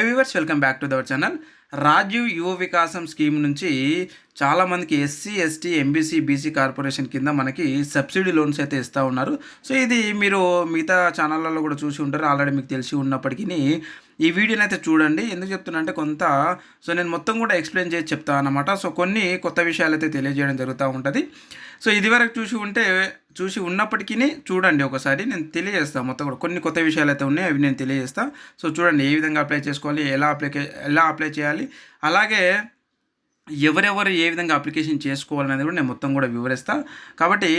Viewers welcome back to our channel. Rajiv Yuva Vikasam scheme నుంచి చాలామందికి SC ST MBC BC corporation కింద మనకి సబ్సిడీ లోన్స్ అయితే ఇస్తూ ఉన్నారు. సో ఇది మీరు మిగతా ఛానళ్ళలో కూడా చూసి ఉంటారు, ఆల్రెడీ మీకు తెలిసి ఉన్నప్పటికీ ఈ వీడియోని అయితే చూడండి. ఎందుకు చెప్తున్నా అంటే నేను మొత్తం కూడా ఎక్స్ప్లెయిన్ చేసి చెప్తాను అన్నమాట. సో కొన్ని కొత్త విషయాలు అయితే తెలియజేయడం జరుగుతూ ఉంటుంది. సో ఇదివరకు చూసి ఉన్నప్పటికీ చూడండి ఒకసారి, నేను తెలియజేస్తాను మొత్తం కూడా కొన్ని కొత్త విషయాలు అయితే ఉన్నాయి, అవి నేను తెలియజేస్తాను. సో చూడండి ఏ విధంగా అప్లై చేసుకోవాలి, ఎలా అప్లై చేయాలి, అలాగే ఎవరెవరు ఏ విధంగా అప్లికేషన్ చేసుకోవాలనేది కూడా నేను మొత్తం కూడా వివరిస్తాను. కాబట్టి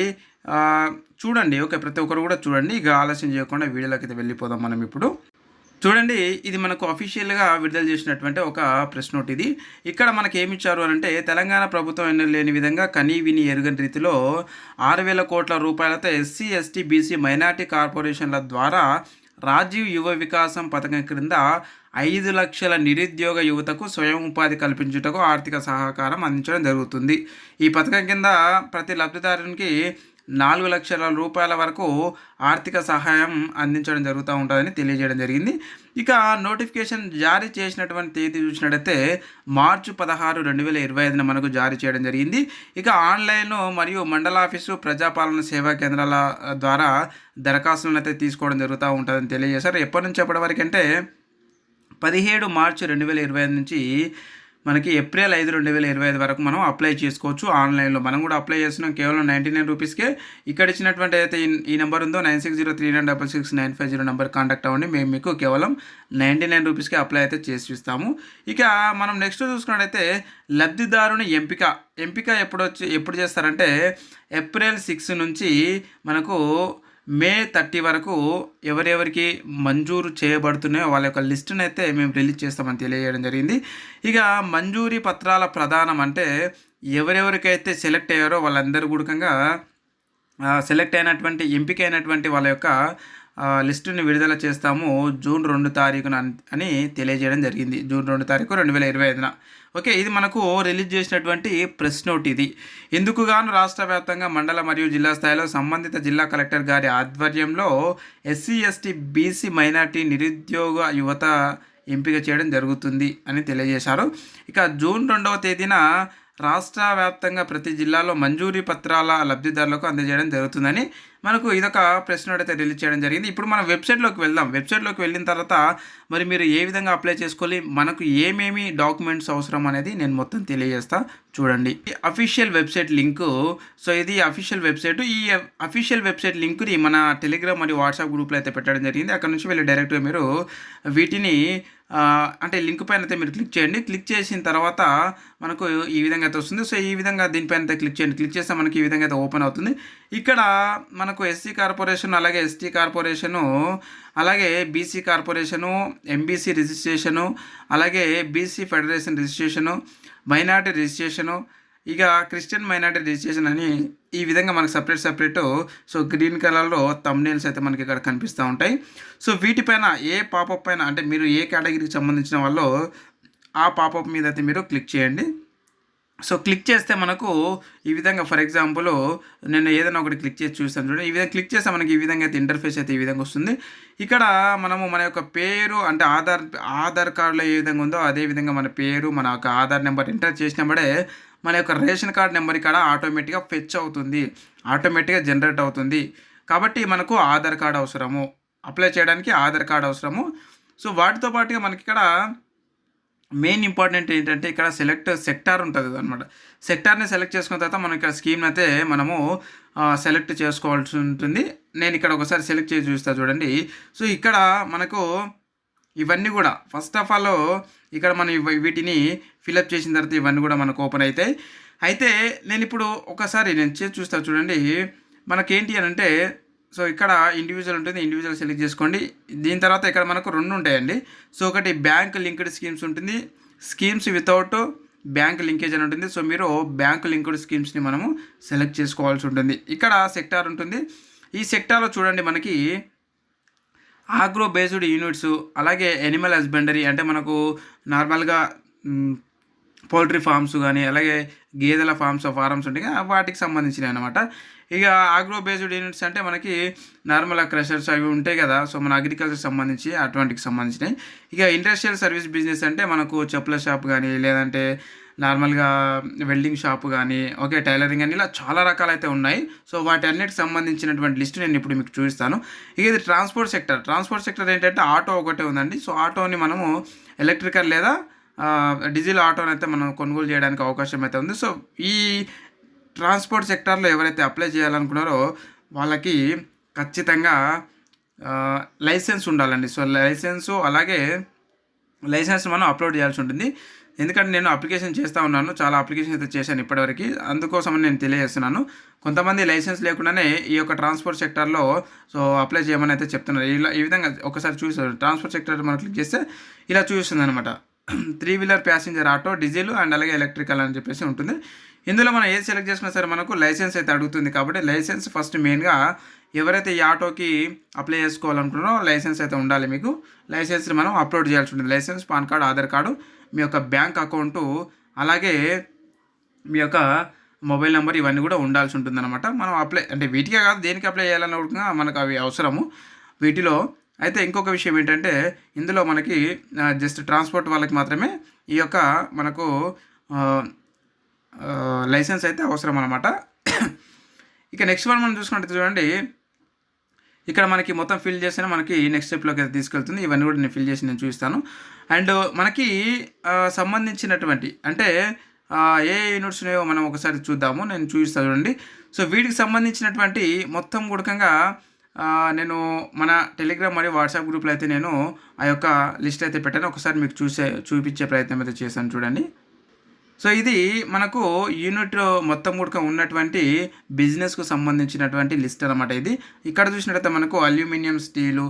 చూడండి, ఓకే, ప్రతి ఒక్కరు కూడా చూడండి. ఇక ఆలస్యం చేయకుండా వీడియోలోకి అయితే వెళ్ళిపోదాం మనం ఇప్పుడు. చూడండి, ఇది మనకు అఫీషియల్గా విడుదల చేసినటువంటి ఒక ప్రెస్ నోట్. ఇది ఇక్కడ మనకి ఏమి ఇచ్చారు అని అంటే, తెలంగాణ ప్రభుత్వం ఎన్నో లేని విధంగా కనీ విని ఎరుగని రీతిలో 6,000 కోట్ల రూపాయలతో ఎస్సీ ఎస్టీ బీసీ మైనార్టీ కార్పొరేషన్ల ద్వారా రాజీవ్ యువ వికాసం పథకం క్రింద 5 లక్షల నిరుద్యోగ యువతకు స్వయం ఉపాధి కల్పించుటకు ఆర్థిక సహకారం అందించడం జరుగుతుంది. ఈ పథకం కింద ప్రతి లబ్ధిదారునికి 4 లక్షల రూపాయల వరకు ఆర్థిక సహాయం అందించడం జరుగుతూ ఉంటుందని తెలియజేయడం జరిగింది. ఇక నోటిఫికేషన్ జారీ చేసినటువంటి తేదీ చూసినట్టయితే మార్చి 16, 2025 మనకు జారీ చేయడం జరిగింది. ఇక ఆన్లైన్ మరియు మండల ఆఫీసు ప్రజాపాలన సేవా కేంద్రాల ద్వారా దరఖాస్తులను అయితే తీసుకోవడం జరుగుతూ ఉంటుందని తెలియజేశారు. ఎప్పటి నుంచి ఎప్పటి వరకు అంటే 17 మార్చి 2025 నుంచి మనకి ఏప్రిల్ 5, 2025 వరకు మనం అప్లై చేసుకోవచ్చు ఆన్లైన్లో. మనం కూడా అప్లై చేస్తున్నాం కేవలం 99 రూపీస్కే. ఇక్కడ ఇచ్చినటువంటి అయితే ఈ నెంబర్ ఉందో 9603966950 నెంబర్ కాంటాక్ట్ అవ్వండి. మేము మీకు కేవలం 99 రూపీస్కే అప్లై అయితే చేసి ఇస్తాము. ఇక మనం నెక్స్ట్ చూసుకున్నట్టయితే లబ్ధిదారుని ఎంపిక ఎప్పుడు చేస్తారంటే ఏప్రిల్ 6 నుంచి మనకు మే 30 వరకు ఎవరెవరికి మంజూరు చేయబడుతున్నాయో వాళ్ళ యొక్క లిస్టును అయితే మేము రిలీజ్ చేస్తామని తెలియజేయడం జరిగింది. ఇక మంజూరీ పత్రాల ప్రదానం అంటే ఎవరెవరికైతే సెలెక్ట్ అయ్యారో వాళ్ళందరూ కూడకంగా సెలెక్ట్ అయినటువంటి ఎంపికైనటువంటి వాళ్ళ యొక్క లిస్టుని విడుదల చేస్తాము జూన్ 2 తారీఖున అని తెలియజేయడం జరిగింది. జూన్ 2 తారీఖు 2025. ఓకే, ఇది మనకు రిలీజ్ చేసినటువంటి ప్రెస్ నోట్. ఇది ఇందుకు గాను రాష్ట్ర వ్యాప్తంగా మండల మరియు జిల్లా స్థాయిలో సంబంధిత జిల్లా కలెక్టర్ గారి ఆధ్వర్యంలో ఎస్సీ ఎస్టీ బీసీ మైనార్టీ నిరుద్యోగ యువత ఎంపిక చేయడం జరుగుతుంది అని తెలియజేశారు. ఇక జూన్ 2వ తేదీన రాష్ట్ర వ్యాప్తంగా ప్రతి జిల్లాలో మంజూరీ పత్రాల లబ్ధిదారులకు అందజేయడం జరుగుతుందని మనకు ఇదొక ప్రెస్ నోట్ అయితే రిలీజ్ చేయడం జరిగింది. ఇప్పుడు మనం వెబ్సైట్లోకి వెళ్దాం. వెబ్సైట్లోకి వెళ్ళిన తర్వాత మరి మీరు ఏ విధంగా అప్లై చేసుకోవాలి, మనకు ఏమేమి డాక్యుమెంట్స్ అవసరం అనేది నేను మొత్తం తెలియజేస్తా. చూడండి, అఫీషియల్ వెబ్సైట్ లింకు. సో ఇది అఫీషియల్ వెబ్సైట్. ఈ అఫీషియల్ వెబ్సైట్ లింకుని మన టెలిగ్రామ్ మరియు వాట్సాప్ గ్రూప్లో అయితే పెట్టడం జరిగింది. అక్కడ నుంచి వెళ్ళి డైరెక్ట్గా మీరు వీటిని అంటే లింక్ పైన అయితే మీరు క్లిక్ చేయండి. క్లిక్ చేసిన తర్వాత మనకు ఈ విధంగా అయితే వస్తుంది. సో ఈ విధంగా దీనిపైన అయితే క్లిక్ చేయండి. క్లిక్ చేస్తే మనకి ఈ విధంగా అయితే ఓపెన్ అవుతుంది. ఇక్కడ మనకు ఎస్సీ కార్పొరేషన్, అలాగే ఎస్టీ కార్పొరేషను, అలాగే బీసీ కార్పొరేషను, ఎంబీసీ రిజిస్ట్రేషను, అలాగే BC federation registration, minority registration, ఇక క్రిస్టియన్ మైనార్టీ రిజిస్ట్రేషన్ అని ఈ విధంగా మనకు సపరేట్ సో గ్రీన్ కలర్లో థంబ్నెయిల్స్ అయితే మనకి ఇక్కడ కనిపిస్తూ ఉంటాయి. సో వీటిపైన ఏ పాపప్ పైన అంటే మీరు ఏ కేటగిరీకి సంబంధించిన వాళ్ళు ఆ పాపప్ మీద అయితే మీరు క్లిక్ చేయండి. సో క్లిక్ చేస్తే మనకు ఈ విధంగా, ఫర్ ఎగ్జాంపుల్ నేను ఏదైనా ఒకటి క్లిక్ చేసి చూస్తాను చూడండి. ఈ విధంగా క్లిక్ చేస్తే మనకి ఈ విధంగా అయితే ఇంటర్ఫేస్ అయితే ఈ విధంగా వస్తుంది. ఇక్కడ మనము మన యొక్క పేరు అంటే ఆధార్ కార్డులో ఏ విధంగా ఉందో అదే విధంగా మన పేరు, మన యొక్క ఆధార్ నెంబర్ ఎంటర్ చేసినప్పుడే మన యొక్క రేషన్ కార్డ్ నెంబర్ ఇక్కడ ఆటోమేటిక్గా ఫెచ్ అవుతుంది, ఆటోమేటిక్గా జనరేట్ అవుతుంది. కాబట్టి మనకు ఆధార్ కార్డ్ అవసరము, అప్లై చేయడానికి ఆధార్ కార్డ్ అవసరము. సో వాటితో పాటుగా మనకి ఇక్కడ మెయిన్ ఇంపార్టెంట్ ఏంటంటే ఇక్కడ సెక్టార్ ఉంటుంది అనమాట. సెక్టార్ని సెలెక్ట్ చేసుకున్న తర్వాత మనం ఇక్కడ స్కీమ్ అయితే మనము సెలెక్ట్ చేసుకోవాల్సి ఉంటుంది. నేను ఇక్కడ ఒకసారి సెలెక్ట్ చేసి చూస్తాను చూడండి. సో ఇక్కడ మనకు ఇవన్నీ కూడా ఫస్ట్ ఆఫ్ ఆల్ ఇక్కడ మనం వీటిని ఫిలప్ చేసిన తర్వాత ఇవన్నీ కూడా మనకు ఓపెన్ అవుతాయి. అయితే నేను ఇప్పుడు ఒకసారి నేను చేసి చూస్తాను చూడండి. మనకేంటి అని అంటే, సో ఇక్కడ ఇండివిజువల్ ఉంటుంది, ఇండివిజువల్ సెలెక్ట్ చేసుకోండి. దీని తర్వాత ఇక్కడ మనకు 2 ఉంటాయండి. సో ఒకటి బ్యాంక్ లింక్డ్ స్కీమ్స్ ఉంటుంది, స్కీమ్స్ వితౌట్ బ్యాంక్ లింకేజ్ అని ఉంటుంది. సో మీరు బ్యాంక్ లింక్డ్ స్కీమ్స్ని మనము సెలెక్ట్ చేసుకోవాల్సి ఉంటుంది. ఇక్కడ సెక్టార్ ఉంటుంది. ఈ సెక్టార్లో చూడండి మనకి ఆగ్రో బేస్డ్ యూనిట్స్, అలాగే ఎనిమల్ హస్బెండరీ అంటే మనకు నార్మల్గా పౌల్ట్రీ ఫార్మ్స్ కానీ, అలాగే గేదెల ఫారమ్స్ ఉంటాయి కదా, వాటికి సంబంధించినవి అనమాట. ఇక ఆగ్రో బేస్డ్ యూనిట్స్ అంటే మనకి నార్మల్గా క్రషర్స్ అవి ఉంటాయి కదా, సో మన అగ్రికల్చర్ సంబంధించి అటువంటికి సంబంధించినవి. ఇక ఇండస్ట్రియల్ సర్వీస్ బిజినెస్ అంటే మనకు చెప్పుల షాప్ కానీ, లేదంటే నార్మల్గా వెల్డింగ్ షాప్ కానీ, ఓకే టైలరింగ్ అని, ఇలా చాలా రకాలైతే ఉన్నాయి. సో వాటి అన్నిటికి సంబంధించినటువంటి లిస్ట్ నేను ఇప్పుడు మీకు చూపిస్తాను. ఇక ఇది ట్రాన్స్పోర్ట్ సెక్టర్ ఏంటంటే ఆటో ఒకటే ఉందండి. సో ఆటోని మనము ఎలక్ట్రికల్ లేదా డీజిల్ ఆటోని అయితే మనం కొనుగోలు చేయడానికి అవకాశం అయితే ఉంది. సో ఈ ట్రాన్స్పోర్ట్ సెక్టార్లో ఎవరైతే అప్లై చేయాలనుకున్నారో వాళ్ళకి ఖచ్చితంగా లైసెన్స్ ఉండాలండి. సో అలాగే లైసెన్స్ మనం అప్లోడ్ చేయాల్సి ఉంటుంది. ఎందుకంటే నేను అప్లికేషన్ చేస్తూ ఉన్నాను, చాలా అప్లికేషన్ అయితే చేశాను ఇప్పటివరకు, అందుకోసమని నేను తెలియజేస్తున్నాను. కొంతమంది లైసెన్స్ లేకుండానే ఈ యొక్క ట్రాన్స్పోర్ట్ సెక్టార్లో సో అప్లై చేయమని అయితే చెప్తున్నారు. ఈ విధంగా ఒకసారి చూసారు, ట్రాన్స్పోర్ట్ సెక్టార్ మనం క్లిక్ చేస్తే ఇలా చూపిస్తుంది అనమాట. 3 wheeler passenger auto, diesel and అలాగే ఎలక్ట్రికల్ అని చెప్పేసి ఉంటుంది. ఇందులో మనం ఏది సెలెక్ట్ చేసుకున్నా సరే మనకు లైసెన్స్ అయితే అడుగుతుంది. కాబట్టి లైసెన్స్ ఫస్ట్ మెయిన్గా ఎవరైతే ఈ ఆటోకి అప్లై చేసుకోవాలనుకున్నారో లైసెన్స్ అయితే ఉండాలి. మీకు లైసెన్స్ని మనం అప్లోడ్ చేయాల్సి ఉంటుంది. License, PAN card, Aadhaar card, మీ యొక్క బ్యాంక్ అకౌంటు, అలాగే మీ యొక్క మొబైల్ నెంబర్, ఇవన్నీ కూడా ఉండాల్సి ఉంటుందన్నమాట. మనం అప్లై అంటే వీటికే కాదు, దేనికి అప్లై చేయాలన్నా మనకు అవి అవసరము వీటిలో. అయితే ఇంకొక విషయం ఏంటంటే ఇందులో మనకి జస్ట్ ట్రాన్స్పోర్ట్ వాళ్ళకి మాత్రమే ఈ యొక్క మనకు లైసెన్స్ అయితే అవసరం అనమాట. ఇక నెక్స్ట్ వన్ మనం చూసుకుంటే చూడండి, ఇక్కడ మనకి మొత్తం ఫిల్ చేసిన మనకి నెక్స్ట్ స్టెప్లోకి అయితే తీసుకెళ్తుంది. ఇవన్నీ కూడా నేను ఫిల్ చేసి నేను చూపిస్తాను. అండ్ మనకి సంబంధించినటువంటి అంటే ఏ యూనిట్స్ ఉన్నాయో మనం ఒకసారి చూద్దాము, నేను చూపిస్తాను చూడండి. సో వీటికి సంబంధించినటువంటి మొత్తం గుడకంగా నేను మన టెలిగ్రామ్ మరియు వాట్సాప్ గ్రూప్లో అయితే నేను ఆ యొక్క లిస్ట్ అయితే పెట్టాను. ఒకసారి మీకు చూపించే ప్రయత్నం అయితే చేశాను చూడండి. సో ఇది మనకు యూనిట్ మొత్తం కూడా ఉన్నటువంటి బిజినెస్కు సంబంధించినటువంటి లిస్ట్ అనమాట. ఇది ఇక్కడ చూసినట్టయితే మనకు అల్యూమినియం, స్టీలు,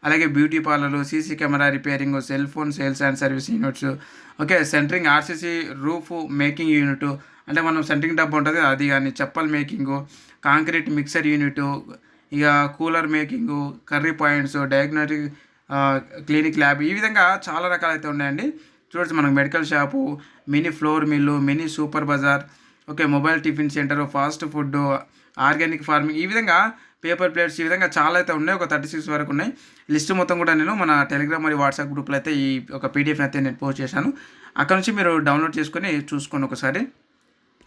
అలాగే బ్యూటీ పార్లర్లు, CC camera repairing, cell phone sales and service units, okay centering, RCC roof making unit అంటే మనం సెంటరింగ్ డబ్బు ఉంటుంది అది, కానీ chappal making, concrete mixer unit, ఇక cooler making, curry points, diagnostic clinic lab, ఈ విధంగా చాలా రకాలైతే ఉన్నాయండి. చూడొచ్చు మనకు medical shop, mini flour mill, mini super bazaar, okay mobile tiffin centre, fast food, organic farming, ఈ విధంగా పేపర్ ప్లేట్స్, ఈ విధంగా చాలా అయితే ఉన్నాయి. ఒక 36 వరకు ఉన్నాయి. లిస్ట్ మొత్తం కూడా నేను మన టెలిగ్రామ్ మరియు వాట్సాప్ గ్రూప్లో అయితే ఈ ఒక పీడిఎఫ్ అయితే నేను పోస్ట్ చేశాను. అక్కడ నుంచి మీరు డౌన్లోడ్ చేసుకొని చూసుకోండి ఒకసారి.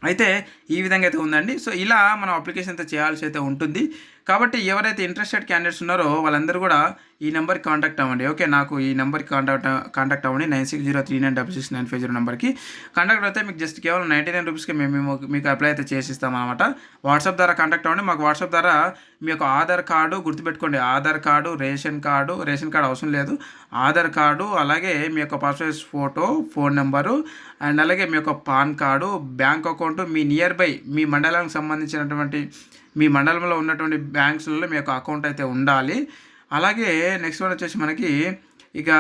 అయితే ఈ విధంగా అయితే ఉందండి. సో ఇలా మనం అప్లికేషన్ అయితే చేయాల్సి అయితే ఉంటుంది. కాబట్టి ఎవరైతే ఇంట్రెస్టెడ్ క్యాండిడేట్స్ ఉన్నారో వాళ్ళందరూ కూడా ఈ నెంబర్కి కాంటాక్ట్ అవ్వండి. ఓకే నాకు ఈ నెంబర్కి కాంటాక్ట్ అవ్వండి. 9603966950 నెంబర్కి కాంటాక్ట్ అయితే మీకు జస్ట్ కేవలం 99 రూపీస్కి మేము మీకు అప్లై అయితే చేసిస్తాం అనమాట. వాట్సాప్ ద్వారా కాంటాక్ట్ అవ్వండి. మాకు వాట్సాప్ ద్వారా మీ యొక్క ఆధార్ కార్డు గుర్తుపెట్టుకోండి, ఆధార్ కార్డు, రేషన్ కార్డు అవసరం లేదు, ఆధార్ కార్డు, అలాగే మీ యొక్క passport photo, phone number, and అలాగే మీ యొక్క పాన్ కార్డు, బ్యాంక్ అకౌంట్, మీ నియర్ బై మీ మండలానికి సంబంధించినటువంటి మీ మండలంలో ఉన్నటువంటి బ్యాంక్స్లలో మీ యొక్క అకౌంట్ అయితే ఉండాలి. అలాగే నెక్స్ట్ వన్ వచ్చేసి మనకి ఇక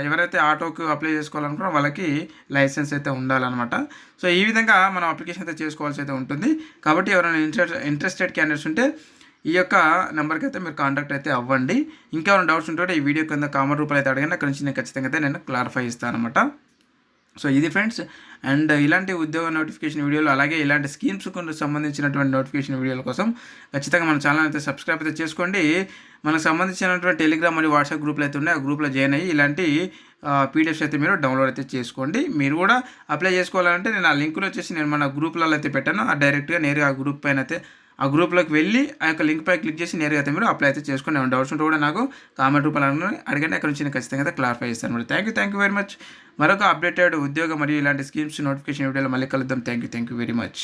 ఎవరైతే ఆటోకి అప్లై చేసుకోవాలనుకున్నారో వాళ్ళకి లైసెన్స్ అయితే ఉండాలన్నమాట. సో ఈ విధంగా మనం అప్లికేషన్ అయితే చేసుకోవాల్సి అయితే ఉంటుంది. కాబట్టి ఎవరైనా ఇంట్రెస్టెడ్ క్యాండిడేట్స్ ఉంటే ఈ యొక్క నెంబర్కి అయితే మీరు కాంటాక్ట్ అయితే అవ్వండి. ఇంకేమైనా డౌట్స్ ఉంటే ఈ వీడియో కింద కామెంట్ రూపాయలు అయితే అడగండి, అక్కడ నుంచి నేను ఖచ్చితంగా అయితే నేను క్లారిఫై ఇస్తాను అనమాట. సో ఇది ఫ్రెండ్స్. అండ్ ఇలాంటి ఉద్యోగ నోటిఫికేషన్ వీడియోలు, అలాగే ఇలాంటి స్కీమ్స్కు సంబంధించినటువంటి నోటిఫికేషన్ వీడియోల కోసం ఖచ్చితంగా మన ఛానల్ అయితే సబ్స్క్రైబ్ అయితే చేసుకోండి. మనకు సంబంధించినటువంటి టెలిగ్రామ్ మరియు వాట్సాప్ గ్రూప్లు అయితే ఉన్నాయి, ఆ గ్రూప్లో జాయిన్ అయ్యి ఇలాంటి పీడిఎఫ్స్ అయితే మీరు డౌన్లోడ్ అయితే చేసుకోండి. మీరు కూడా అప్లై చేసుకోవాలంటే నేను ఆ లింకులు వచ్చేసి నేను మన గ్రూప్లలో అయితే పెట్టాను, ఆ డైరెక్ట్గా నేరుగా ఆ గ్రూప్ పైన అయితే ఆ గ్రూప్లోకి వెళ్ళి ఆ యొక్క లింక్ పై క్లిక్ చేసి నేరుగా అయితే మీరు అప్లై అయితే చేసుకుని డౌట్స్ ఉంటే కూడా నాకు కామెంట్ రూపాయలు అడగండి, అక్కడ నుంచి నేను ఖచ్చితంగా అయితే క్లారిఫై చేస్తాను మరి. Thank you very much. మరొక అప్డేటెడ్ ఉద్యోగం మరియు ఇలాంటి స్కీమ్స్ నోటిఫికేషన్ వీడియోలో మళ్ళీ కలుద్దాం. Thank you very much.